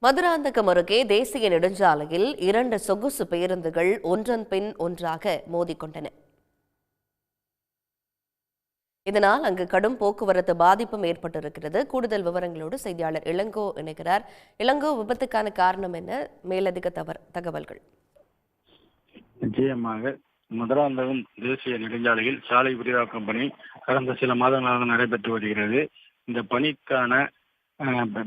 மதுராந்தகம் அருகே தேசிய நெடுஞ்சாலையில் 2 சொகுசு பேருந்துகள் ஒன்றன் பின் ஒன்றாக மோதிக்கொண்டன. இதனால் அங்கு கடும் போக்குவரத்து பாதிப்பும் ஏற்பட்டிருக்கிறது. கூடுதல் விவரங்களோடு செய்தியாளர் இளங்கோ இணைகிறார். இளங்கோ, விபத்துக்கான காரணம் என்ன? மேலதிக தகவல்கள். நிச்சயமாக மதுராந்தகம் தேசிய நெடுஞ்சாலையில் சாலை விரிவாக்கம் பணி கடந்த சில மாதங்களாக நடைபெற்று வருகிறது. இந்த பணிக்கான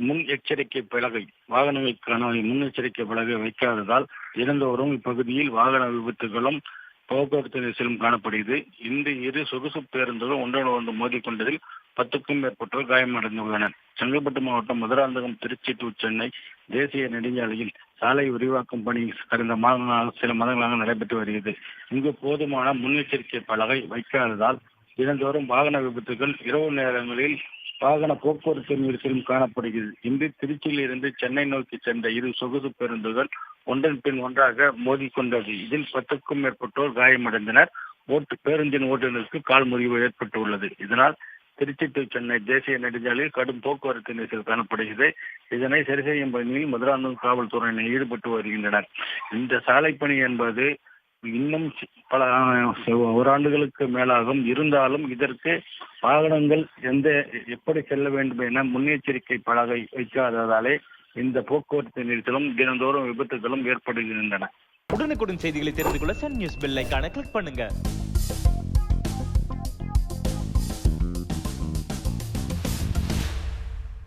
முன் எச்சரிக்கை பலகை வாகனங்களுக்கான முன்னெச்சரிக்கை பலகை வைக்காததால் தினந்தோறும் இப்பகுதியில் வாகன விபத்துகளும் போக்குவரத்து நெரிசலும் காணப்படுகிறது. இந்த இரு சொகுசு பேருந்துகள் ஒன்றோடு ஒன்று மோதிக்கொண்டதில் 10க்கும் மேற்பட்டோர் காயமடைந்துள்ளனர். செங்கல்பட்டு மாவட்டம் மதுராந்தகம் திருச்சி டு சென்னை தேசிய நெடுஞ்சாலையில் சாலை விரிவாக்கம் பணி கடந்த சில மாதங்களாக நடைபெற்று வருகிறது. இங்கு போதுமான முன்னெச்சரிக்கை பலகை வைக்காததால் தினந்தோறும் வாகன விபத்துகள் இரவு நேரங்களில் வாகன போக்குவரத்து நெரிசலும் காணப்படுகிறது. இன்று திருச்சியில் இருந்து சென்னை நோக்கி சென்ற இரு சொகுசு பேருந்துகள் ஒன்றன் பின் ஒன்றாக மோதிக்கொண்டது. இதில் 10க்கும் மேற்பட்டோர் காயமடைந்தனர். பேருந்தின் ஓட்டுநருக்கு கால் முறிவு ஏற்பட்டுள்ளது. இதனால் திருச்சி டு சென்னை தேசிய நெடுஞ்சாலையில் கடும் போக்குவரத்து நெரிசல் காணப்படுகிறது. இதனை சரி செய்யும் பணியில் மதுராந்தகம் காவல்துறையினர் ஈடுபட்டு வருகின்றனர். இந்த சாலை பணி என்பது இன்னும் பல ஓராண்டுகளுக்கு மேலாகும். இருந்தாலும் இதற்கு வாகனங்கள் எப்படி செல்ல வேண்டும் என முன்னெச்சரிக்கை பலகை வைக்காததாலே இந்த போக்குவரத்து நெரிசலும் தினந்தோறும் விபத்துகளும் ஏற்படுகின்றன. உடனுக்குடன் செய்திகளை தெரிந்து கொள்ள சன் நியூஸ் பெல் ஐகானை கிளிக் பண்ணுங்க.